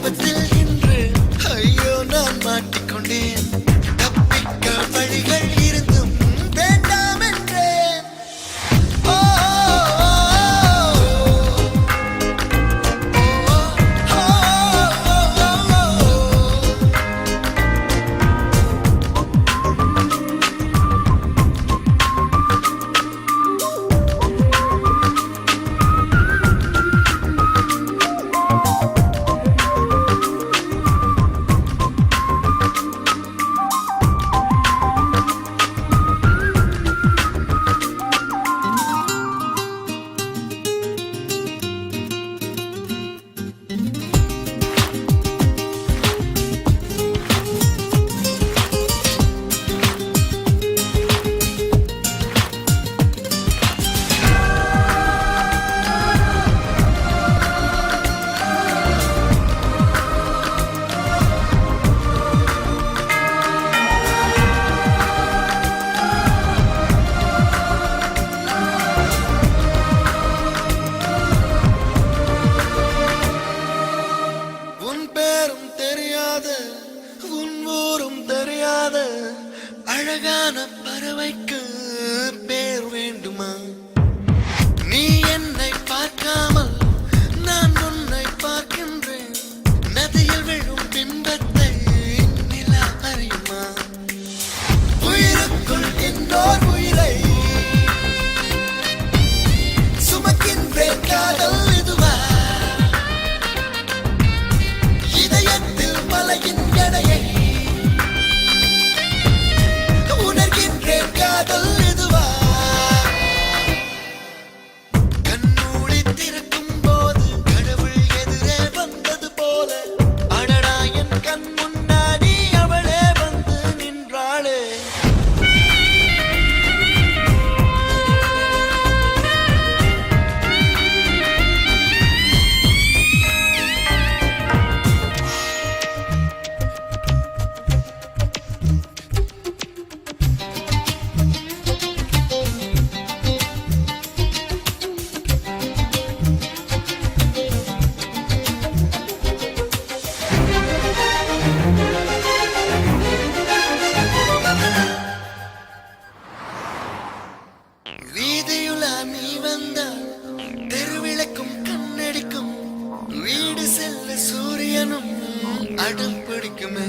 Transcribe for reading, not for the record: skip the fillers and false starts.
ஆபத்தில் இன்று ஐயோ நான் மாட்டிக்கொண்டேன். தப்பிக்க வழிகள் இருந்தும் வேண்டாம் என்றேன். ஓ, உன் பேரும் தெரியாத உன் ஊரும் தெரியாத அழகான பறவைக்கு பேர் வேண்டுமா? நீ என்னை பார்க்காமல் நான் உன்னை பார்க்கின்றேன். நதியில் விழும் பிம்பத்தை நிலா அறியுமா? உயிருக்குள் இன்னோர் உயிரை சுமக்கின்றேன். காதல் இதுவா? இதயத்தில் மலையின் எடையை உணர்கின்றேன். காதல் இதுவா? கண்மூடி திறக்கும் போது கடவுள் எதிரே வந்தது போல அடடா என் கண் முன்னாடி அவளே வந்து நின்றாளே. வீதியுலா நீ வந்தால் தெருவிளக்கும் கண்ணடிக்கும். வீடு செல்ல சூரியனும் அடம் பிடிக்குமே.